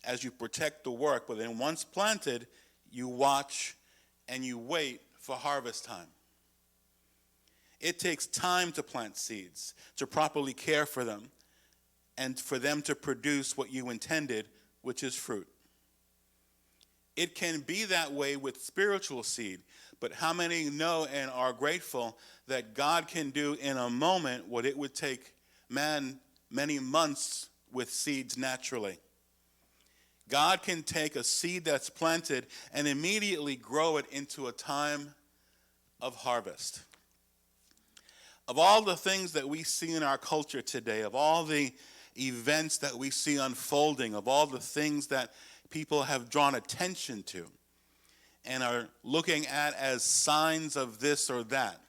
as you protect the work, but then once planted, you watch and you wait for harvest time. It takes time to plant seeds, to properly care for them, and for them to produce what you intended, which is fruit. It can be that way with spiritual seed, but how many know and are grateful that God can do in a moment what it would take man many months with seeds naturally? God can take a seed that's planted and immediately grow it into a time of harvest. Of all the things that we see in our culture today, of all the events that we see unfolding, of all the things that people have drawn attention to and are looking at as signs of this or that,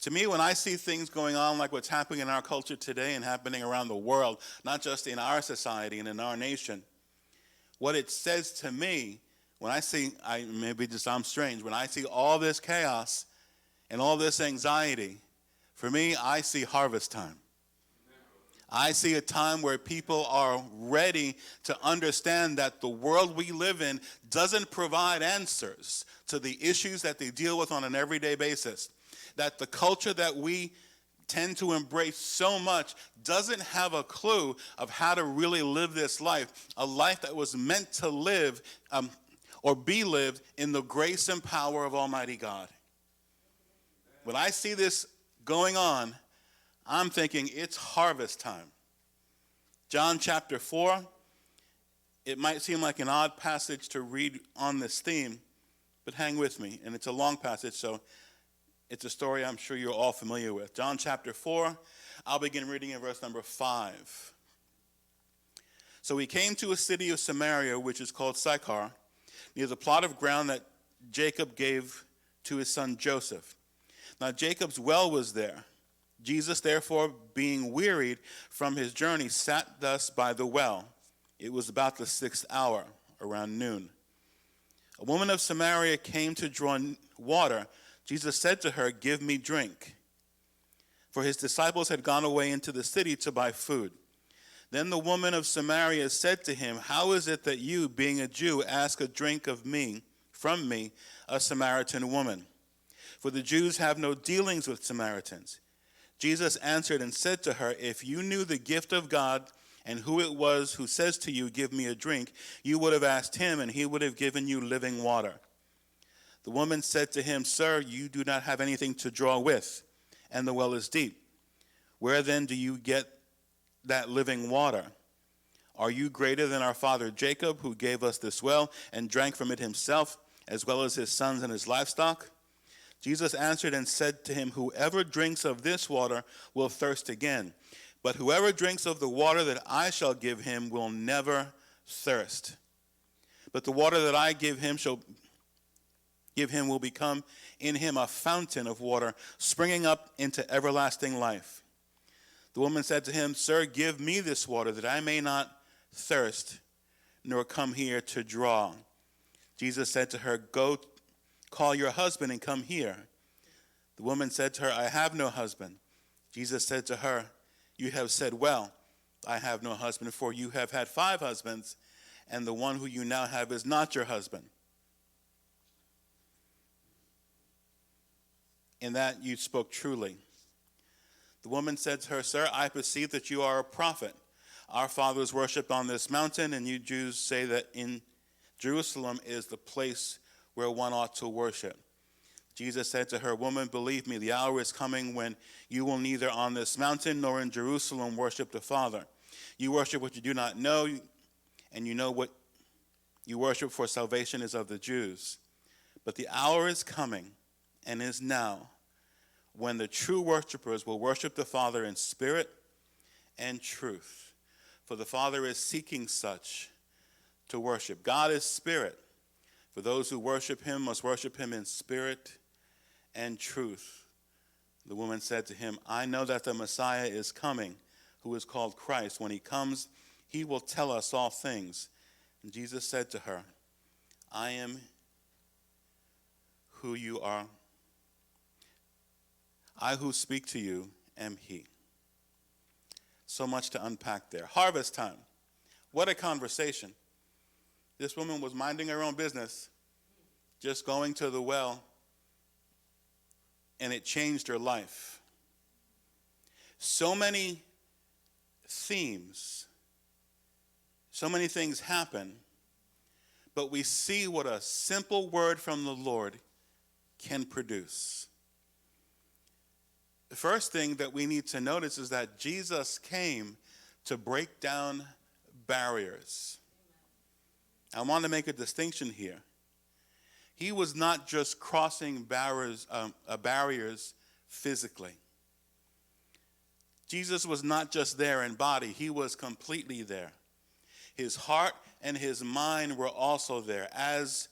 to me, when I see things going on like what's happening in our culture today and happening around the world, not just in our society and in our nation, what it says to me, when I see, I'm strange, when I see all this chaos and all this anxiety, for me, I see harvest time. I see a time where people are ready to understand that the world we live in doesn't provide answers to the issues that they deal with on an everyday basis. That the culture that we tend to embrace so much doesn't have a clue of how to really live this life, a life that was meant to live or be lived in the grace and power of Almighty God. When I see this going on, I'm thinking it's harvest time. John chapter 4, it might seem like an odd passage to read on this theme, but hang with me, and it's a long passage, so it's a story I'm sure you're all familiar with. John chapter 4, I'll begin reading in verse number 5. So he came to a city of Samaria, which is called Sychar, near the plot of ground that Jacob gave to his son Joseph. Now Jacob's well was there. Jesus, therefore, being wearied from his journey, sat thus by the well. It was about the 6th hour, around noon. A woman of Samaria came to draw water. Jesus said to her, "Give me drink." For his disciples had gone away into the city to buy food. Then the woman of Samaria said to him, "How is it that you, being a Jew, ask a drink from me, a Samaritan woman? For the Jews have no dealings with Samaritans." Jesus answered and said to her, "If you knew the gift of God and who it was who says to you, 'Give me a drink,' you would have asked him, and he would have given you living water." The woman said to him, "Sir, you do not have anything to draw with, and the well is deep. Where then do you get that living water? Are you greater than our father Jacob, who gave us this well and drank from it himself, as well as his sons and his livestock?" Jesus answered and said to him, "Whoever drinks of this water will thirst again. But whoever drinks of the water that I shall give him will never thirst. But the water that I give him will become in him a fountain of water, springing up into everlasting life." The woman said to him, "Sir, give me this water, that I may not thirst, nor come here to draw." Jesus said to her, "Go, call your husband and come here." The woman said to her, "I have no husband." Jesus said to her, "You have said well, I have no husband, for you have had 5 husbands, and the one who you now have is not your husband. In that you spoke truly." The woman said to her, "Sir, I perceive that you are a prophet. Our fathers worshipped on this mountain, and you Jews say that in Jerusalem is the place where one ought to worship." Jesus said to her, "Woman, believe me, the hour is coming when you will neither on this mountain nor in Jerusalem worship the Father. You worship what you do not know, and you know what you worship, for salvation is of the Jews. But the hour is coming, and is now, when the true worshipers will worship the Father in spirit and truth. For the Father is seeking such to worship. God is spirit. For those who worship him must worship him in spirit and truth." The woman said to him, "I know that the Messiah is coming, who is called Christ. When he comes, he will tell us all things." And Jesus said to her, "I am who you are. I who speak to you am he." So much to unpack there. Harvest time. What a conversation. This woman was minding her own business, just going to the well, and it changed her life. So many themes, so many things happen, but we see what a simple word from the Lord can produce. The first thing that we need to notice is that Jesus came to break down barriers. I want to make a distinction here. He was not just crossing barriers physically. Jesus was not just there in body, he was completely there. His heart and his mind were also there. As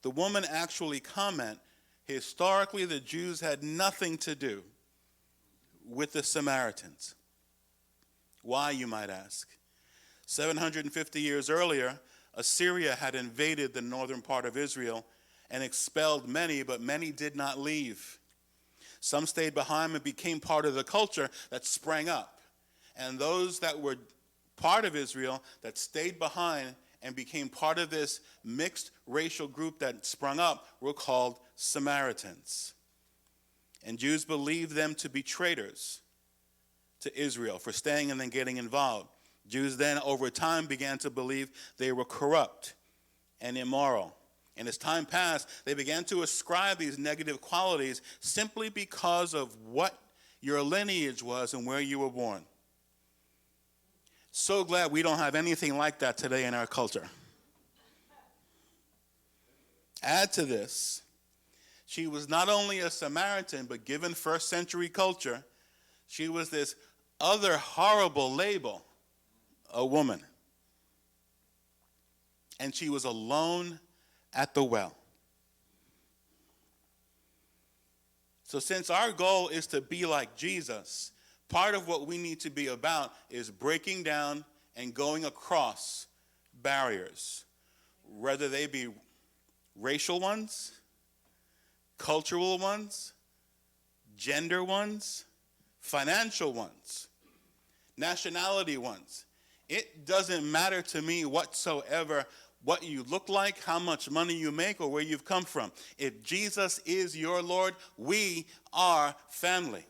the woman actually comment, historically the Jews had nothing to do with the Samaritans. Why, you might ask? 750 years earlier, Assyria had invaded the northern part of Israel and expelled many, but many did not leave. Some stayed behind and became part of the culture that sprang up. And those that were part of Israel that stayed behind and became part of this mixed racial group that sprung up were called Samaritans. And Jews believed them to be traitors to Israel for staying and then getting involved. Jews then, over time, began to believe they were corrupt and immoral. And as time passed, they began to ascribe these negative qualities simply because of what your lineage was and where you were born. So glad we don't have anything like that today in our culture. Add to this, she was not only a Samaritan, but given first century culture, she was this other horrible label, a woman. And she was alone at the well. So since our goal is to be like Jesus, part of what we need to be about is breaking down and going across barriers, whether they be racial ones, cultural ones, gender ones, financial ones, nationality ones. It doesn't matter to me whatsoever what you look like, how much money you make, or where you've come from. If Jesus is your Lord, we are family.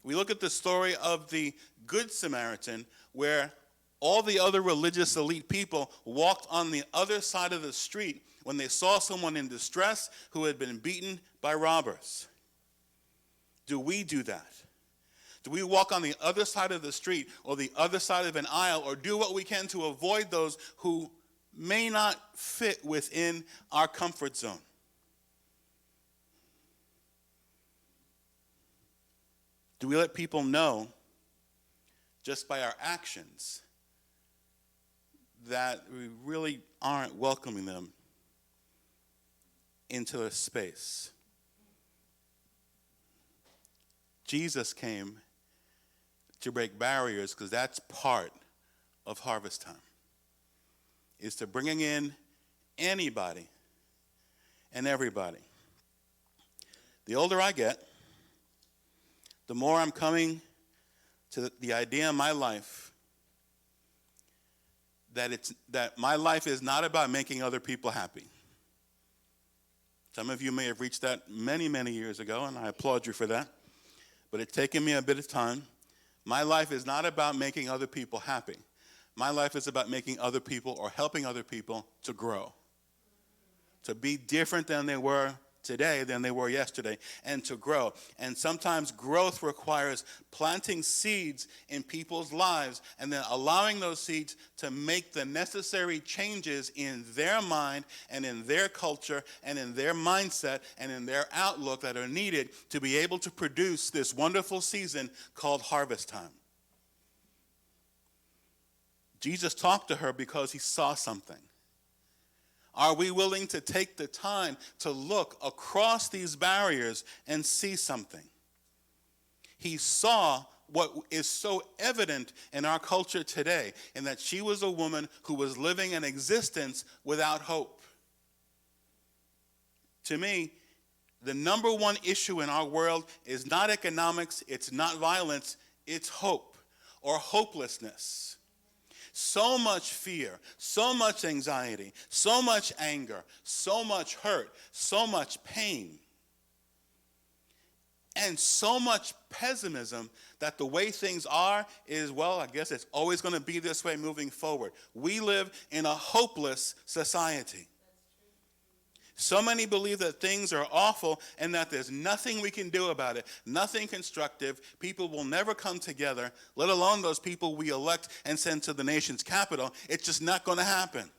We look at the story of the Good Samaritan, where all the other religious elite people walked on the other side of the street when they saw someone in distress who had been beaten by robbers. Do we do that? Do we walk on the other side of the street or the other side of an aisle, or do what we can to avoid those who may not fit within our comfort zone? Do we let people know just by our actions that we really aren't welcoming them into a space? Jesus came to break barriers because that's part of harvest time, is to bringing in anybody and everybody. The older I get, the more I'm coming to the idea in my life that my life is not about making other people happy. Some of you may have reached that many, many years ago, and I applaud you for that. But it's taken me a bit of time. My life is not about making other people happy. My life is about making other people or helping other people to grow, to be different than they were today than they were yesterday, and to grow. And sometimes growth requires planting seeds in people's lives and then allowing those seeds to make the necessary changes in their mind and in their culture and in their mindset and in their outlook that are needed to be able to produce this wonderful season called harvest time. Jesus talked to her because he saw something. Are we willing to take the time to look across these barriers and see something? He saw what is so evident in our culture today, in that she was a woman who was living an existence without hope. To me, the number one issue in our world is not economics, it's not violence, it's hope. or hopelessness. So much fear, so much anxiety, so much anger, so much hurt, so much pain, and so much pessimism that the way things are is, well, I guess it's always going to be this way moving forward. We live in a hopeless society. So many believe that things are awful and that there's nothing we can do about it, nothing constructive. People will never come together, let alone those people we elect and send to the nation's capital. It's just not going to happen.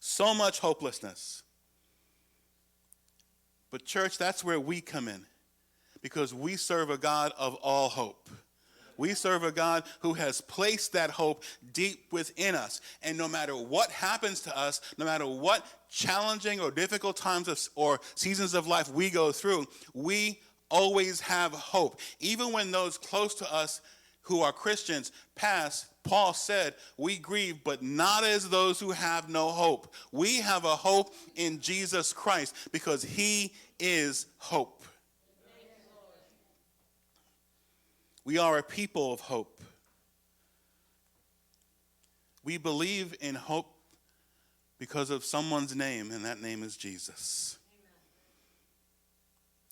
So much hopelessness. But church, that's where we come in, because we serve a God of all hope. We serve a God who has placed that hope deep within us. And no matter what happens to us, no matter what challenging or difficult times or seasons of life we go through, we always have hope. Even when those close to us who are Christians pass, Paul said, we grieve, but not as those who have no hope. We have a hope in Jesus Christ because he is hope. We are a people of hope. We believe in hope because of someone's name, and that name is Jesus.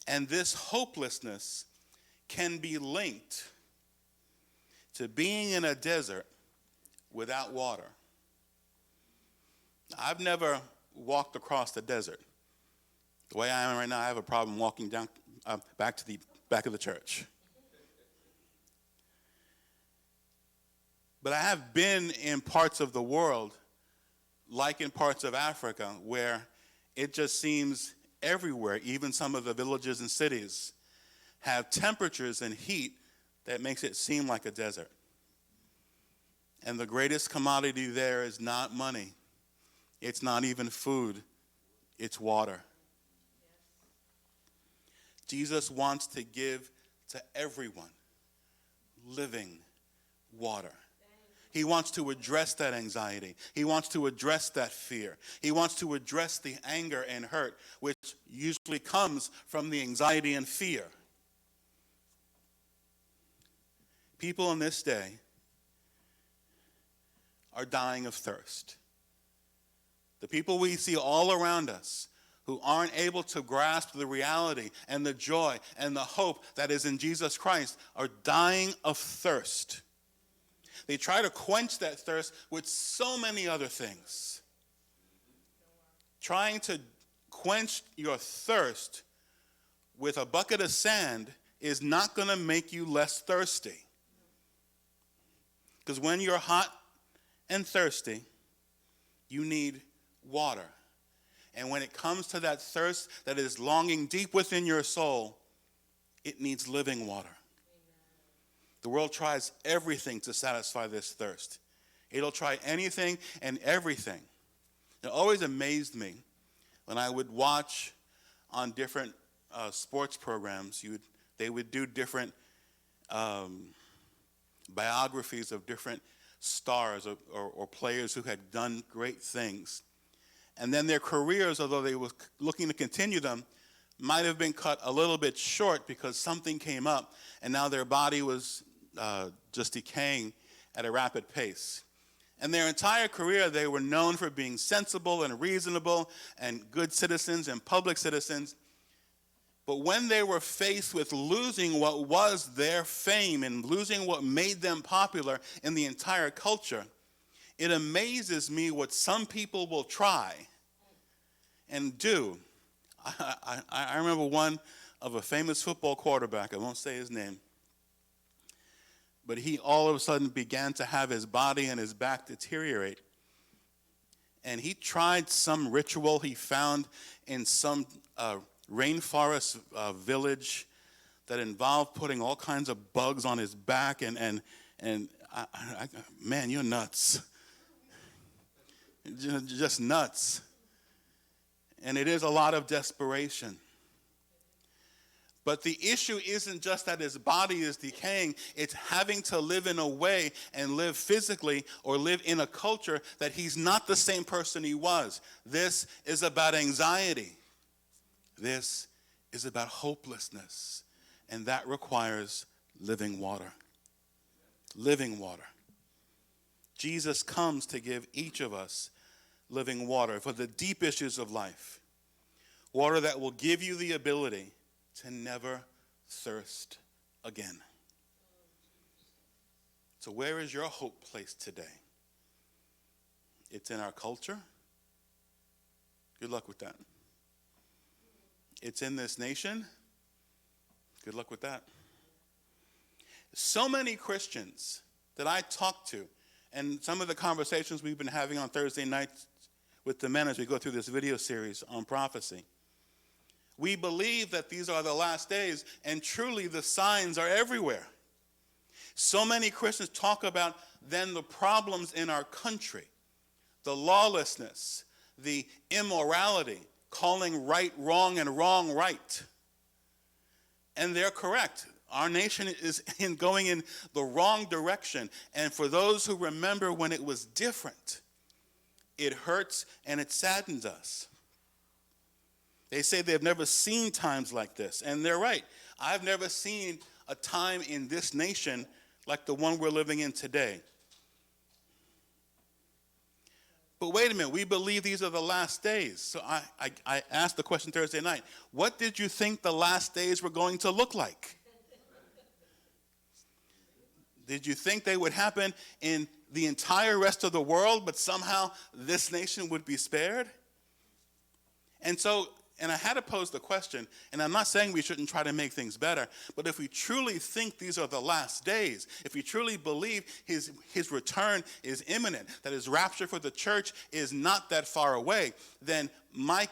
Amen. And this hopelessness can be linked to being in a desert without water. I've never walked across the desert. The way I am right now, I have a problem walking down back to the back of the church. But I have been in parts of the world, like in parts of Africa, where it just seems everywhere, even some of the villages and cities, have temperatures and heat that makes it seem like a desert. And the greatest commodity there is not money. It's not even food. It's water. Jesus wants to give to everyone living water. He wants to address that anxiety. He wants to address that fear. He wants to address the anger and hurt, which usually comes from the anxiety and fear. People in this day are dying of thirst. The people we see all around us who aren't able to grasp the reality and the joy and the hope that is in Jesus Christ are dying of thirst. They try to quench that thirst with so many other things. Trying to quench your thirst with a bucket of sand is not going to make you less thirsty. Because when you're hot and thirsty, you need water. And when it comes to that thirst that is longing deep within your soul, it needs living water. The world tries everything to satisfy this thirst. It'll try anything and everything. It always amazed me when I would watch on different sports programs. They would do different biographies of different stars or players who had done great things. And then their careers, although they were looking to continue them, might have been cut a little bit short because something came up, and now their body was just decaying at a rapid pace. And their entire career, they were known for being sensible and reasonable and good citizens and public citizens. But when they were faced with losing what was their fame and losing what made them popular in the entire culture, it amazes me what some people will try and do. I remember one of a famous football quarterback, I won't say his name, but he all of a sudden began to have his body and his back deteriorate. And he tried some ritual he found in some rainforest village that involved putting all kinds of bugs on his back. And man, you're nuts. Just nuts. And it is a lot of desperation. But the issue isn't just that his body is decaying, it's having to live in a way and live physically or live in a culture that he's not the same person he was. This is about anxiety. This is about hopelessness. And that requires living water. living water. Jesus comes to give each of us living water for the deep issues of life. Water that will give you the ability to never thirst again. So where is your hope placed today? It's in our culture. Good luck with that. It's in this nation. Good luck with that. So many Christians that I talk to, and some of the conversations we've been having on Thursday nights with the men as we go through this video series on prophecy, we believe that these are the last days, and truly the signs are everywhere. So many Christians talk about then the problems in our country, the lawlessness, the immorality, calling right wrong and wrong right. And they're correct. Our nation is going in the wrong direction. And for those who remember when it was different, it hurts and it saddens us. They say they've never seen times like this. And they're right. I've never seen a time in this nation like the one we're living in today. But wait a minute, we believe these are the last days. So I asked the question Thursday night, what did you think the last days were going to look like? Did you think they would happen in the entire rest of the world, but somehow this nation would be spared? And I had to pose the question, and I'm not saying we shouldn't try to make things better, but if we truly think these are the last days, if we truly believe his return is imminent, that his rapture for the church is not that far away, then my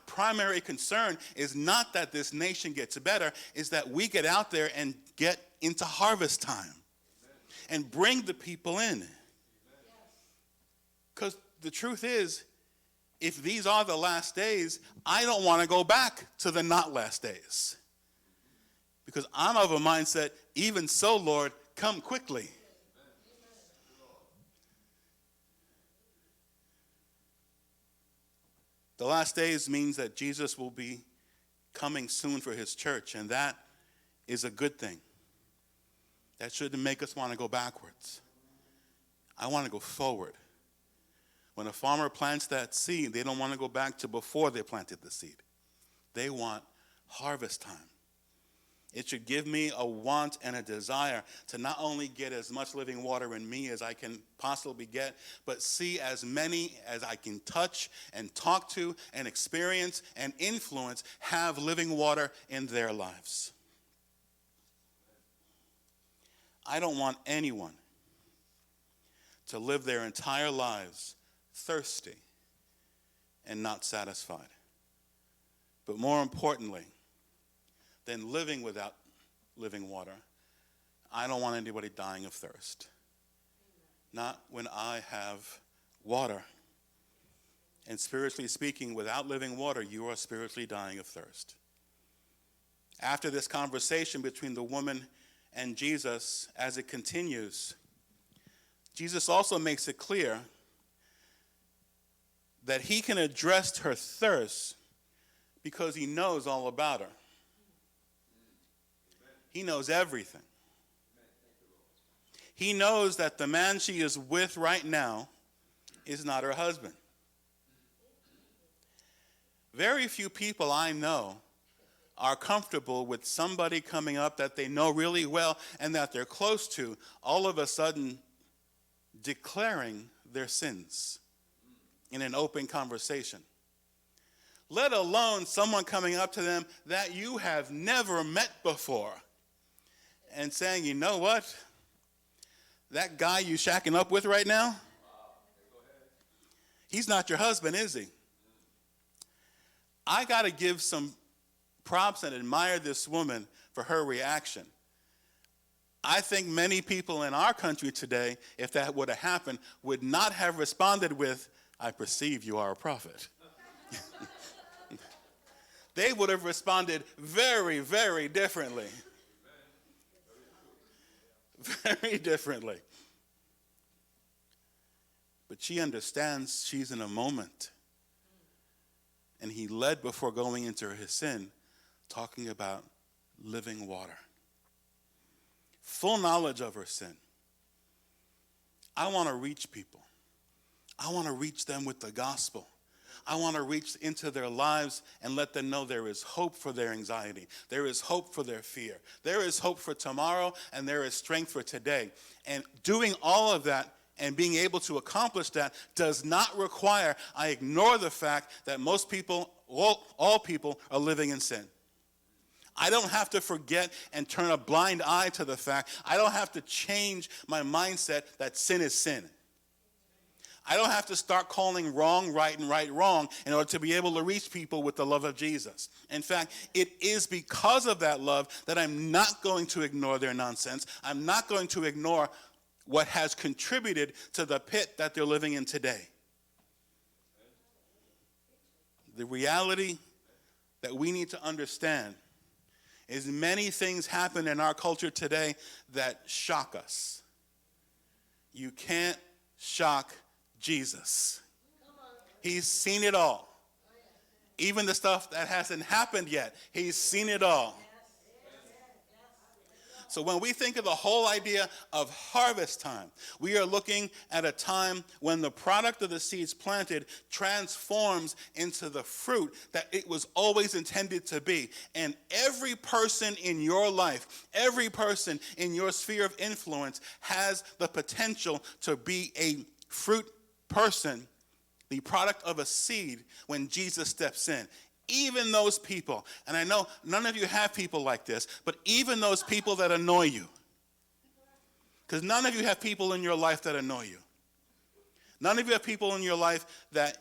primary concern is not that this nation gets better, is that we get out there and get into harvest time and bring the people in. Because the truth is, if these are the last days, I don't want to go back to the not last days. Because I'm of a mindset, even so, Lord, come quickly. The last days means that Jesus will be coming soon for his church, and that is a good thing. That shouldn't make us want to go backwards. I want to go forward. When a farmer plants that seed, they don't want to go back to before they planted the seed. They want harvest time. It should give me a want and a desire to not only get as much living water in me as I can possibly get, but see as many as I can touch and talk to and experience and influence have living water in their lives. I don't want anyone to live their entire lives thirsty and not satisfied. But more importantly than living without living water, I don't want anybody dying of thirst. Not when I have water. And spiritually speaking, without living water, you are spiritually dying of thirst. After this conversation between the woman and Jesus, as it continues, Jesus also makes it clear that he can address her thirst because he knows all about her. He knows everything. He knows that the man she is with right now is not her husband. Very few people I know are comfortable with somebody coming up that they know really well and that they're close to, all of a sudden declaring their sins in an open conversation. Let alone someone coming up to them that you have never met before and saying, you know what? That guy you shacking up with right now, he's not your husband, is he? I got to give some props and admire this woman for her reaction. I think many people in our country today, if that would have happened, would not have responded with, I perceive you are a prophet. They would have responded very, very differently. Very differently. But she understands she's in a moment. And he led before going into his sin, talking about living water. Full knowledge of her sin. I want to reach people. I want to reach them with the gospel. I want to reach into their lives and let them know there is hope for their anxiety. There is hope for their fear. There is hope for tomorrow, and there is strength for today. And doing all of that and being able to accomplish that does not require I ignore the fact that most people, all people, are living in sin. I don't have to forget and turn a blind eye to the fact. I don't have to change my mindset that sin is sin. I don't have to start calling wrong right and right wrong in order to be able to reach people with the love of Jesus. In fact, it is because of that love that I'm not going to ignore their nonsense. I'm not going to ignore what has contributed to the pit that they're living in today. The reality that we need to understand is many things happen in our culture today that shock us. You can't shock Jesus. He's seen it all. Even the stuff that hasn't happened yet, he's seen it all. So when we think of the whole idea of harvest time, we are looking at a time when the product of the seeds planted transforms into the fruit that it was always intended to be. And every person in your life, every person in your sphere of influence has the potential to be a fruit person, the product of a seed when Jesus steps in. Even those people, and I know none of you have people like this, but even those people that annoy you, because none of you have people in your life that annoy you. None of you have people in your life that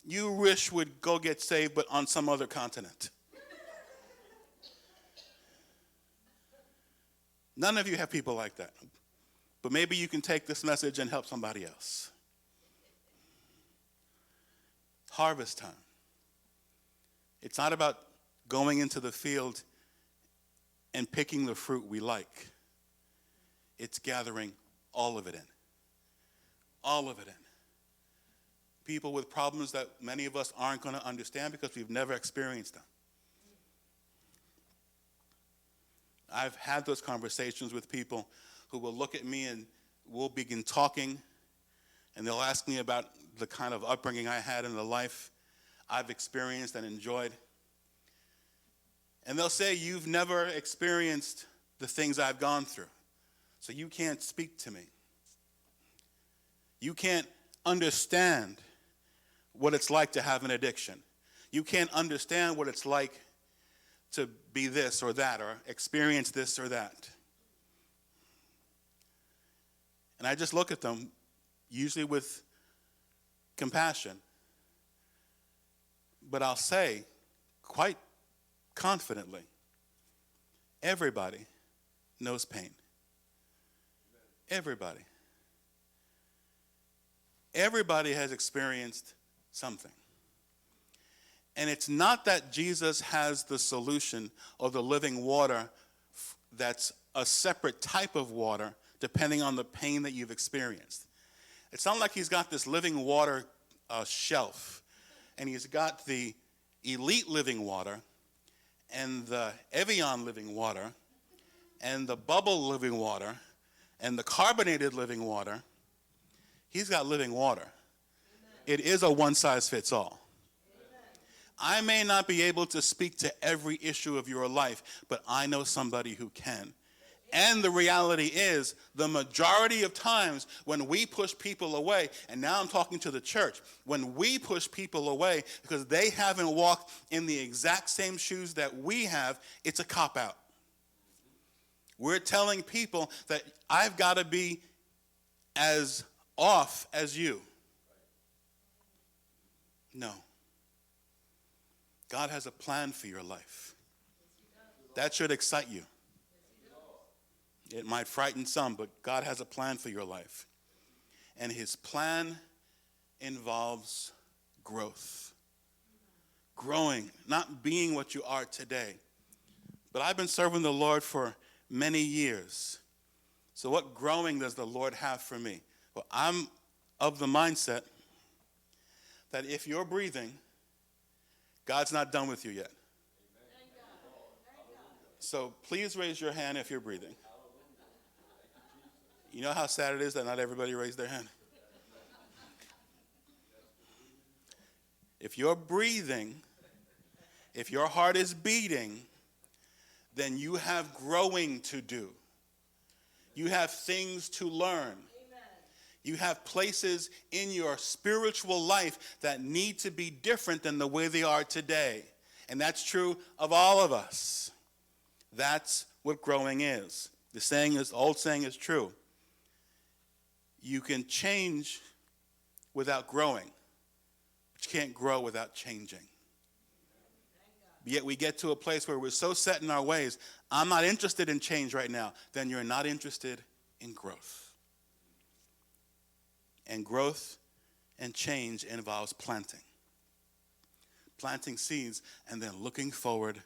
you wish would go get saved, but on some other continent. None of you have people like that. But maybe you can take this message and help somebody else. Harvest time. It's not about going into the field and picking the fruit we like. It's gathering all of it in. All of it in. People with problems that many of us aren't going to understand because we've never experienced them. I've had those conversations with people who will look at me and we'll begin talking, and they'll ask me about the kind of upbringing I had in the life I've experienced and enjoyed. And they'll say, you've never experienced the things I've gone through, so you can't speak to me. You can't understand what it's like to have an addiction. You can't understand what it's like to be this or that or experience this or that. And I just look at them, usually with compassion. But I'll say, quite confidently, everybody knows pain. Everybody. Everybody has experienced something. And it's not that Jesus has the solution or the living water that's a separate type of water depending on the pain that you've experienced. It's not like he's got this living water shelf, and he's got the elite living water and the Evian living water and the bubble living water and the carbonated living water. He's got living water. It is a one-size-fits-all. I may not be able to speak to every issue of your life, but I know somebody who can. And the reality is, the majority of times when we push people away, and now I'm talking to the church, when we push people away because they haven't walked in the exact same shoes that we have, it's a cop-out. We're telling people that I've got to be as off as you. No. God has a plan for your life. That should excite you. It might frighten some, but God has a plan for your life. And his plan involves growth. Growing, not being what you are today. But I've been serving the Lord for many years. So what growing does the Lord have for me? Well, I'm of the mindset that if you're breathing, God's not done with you yet. So please raise your hand if you're breathing. You know how sad it is that not everybody raised their hand? If you're breathing, if your heart is beating, then you have growing to do. You have things to learn. You have places in your spiritual life that need to be different than the way they are today. And that's true of all of us. That's what growing is. The old saying is true. You can change without growing, but you can't grow without changing. Yet we get to a place where we're so set in our ways, I'm not interested in change right now, then you're not interested in growth. And growth and change involves planting. Planting seeds and then looking forward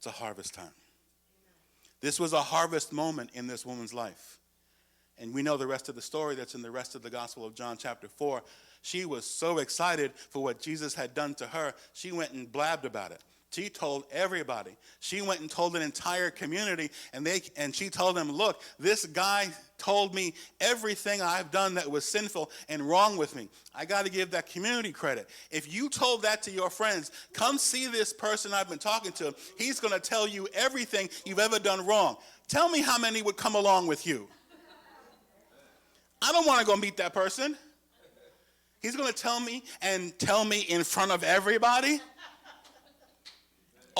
to harvest time. This was a harvest moment in this woman's life. And we know the rest of the story that's in the rest of the Gospel of John chapter 4. She was so excited for what Jesus had done to her, she went and blabbed about it. She told everybody. She went and told an entire community, and she told them, look, this guy told me everything I've done that was sinful and wrong with me. I got to give that community credit. If you told that to your friends, come see this person I've been talking to. He's going to tell you everything you've ever done wrong. Tell me how many would come along with you. I don't want to go meet that person. He's going to tell me in front of everybody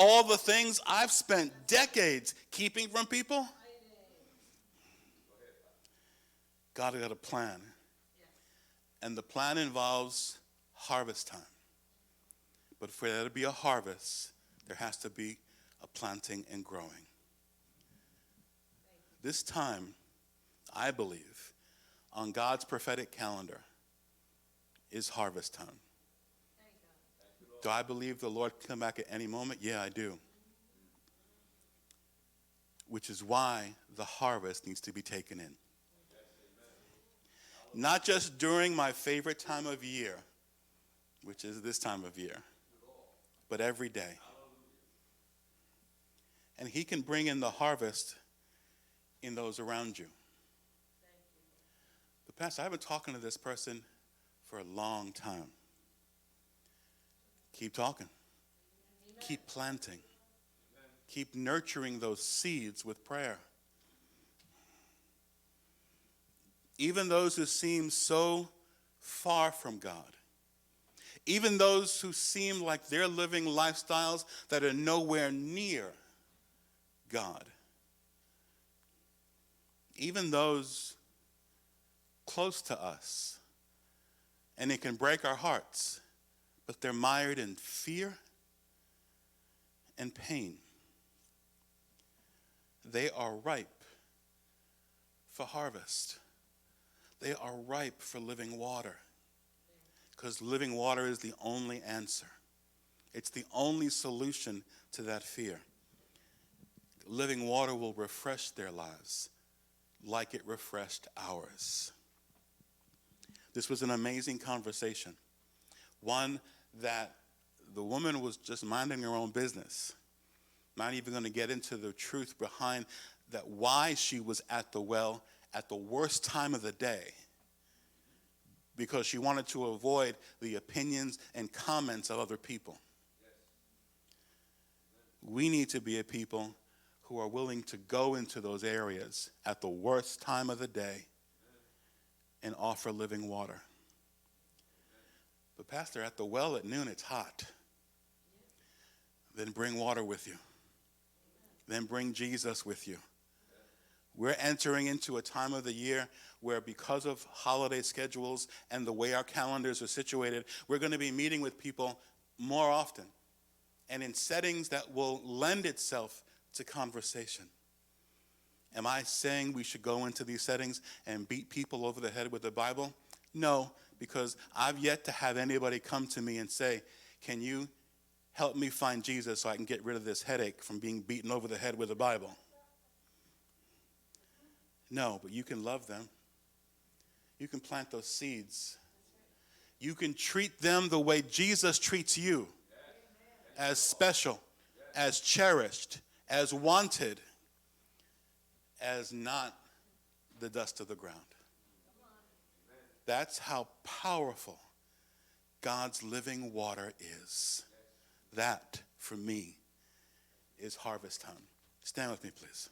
all the things I've spent decades keeping from people. God has got a plan. And the plan involves harvest time. But for there to be a harvest, there has to be a planting and growing. This time, I believe, on God's prophetic calendar is harvest time. Do I believe the Lord can come back at any moment? Yeah, I do. Which is why the harvest needs to be taken in. Not just during my favorite time of year, which is this time of year, but every day. And he can bring in the harvest in those around you. But Pastor, I've been talking to this person for a long time. Keep talking. Amen. Keep planting. Amen. Keep nurturing those seeds with prayer. Even those who seem so far from God, even those who seem like they're living lifestyles that are nowhere near God, even those close to us, and it can break our hearts, but they're mired in fear and pain. They are ripe for harvest. They are ripe for living water. Because living water is the only answer. It's the only solution to that fear. Living water will refresh their lives like it refreshed ours. This was an amazing conversation. One that the woman was just minding her own business, not even going to get into the truth behind that why she was at the well at the worst time of the day, because she wanted to avoid the opinions and comments of other people. We need to be a people who are willing to go into those areas at the worst time of the day and offer living water. But Pastor, at the well at noon, it's hot. Then bring water with you. Then bring Jesus with you. We're entering into a time of the year where, because of holiday schedules and the way our calendars are situated, we're going to be meeting with people more often and in settings that will lend itself to conversation. Am I saying we should go into these settings and beat people over the head with the Bible? No, because I've yet to have anybody come to me and say, can you help me find Jesus so I can get rid of this headache from being beaten over the head with the Bible? No, but you can love them. You can plant those seeds. You can treat them the way Jesus treats you, as special, as cherished, as wanted, as not the dust of the ground. That's how powerful God's living water is. That, for me, is harvest time. Stand with me, please.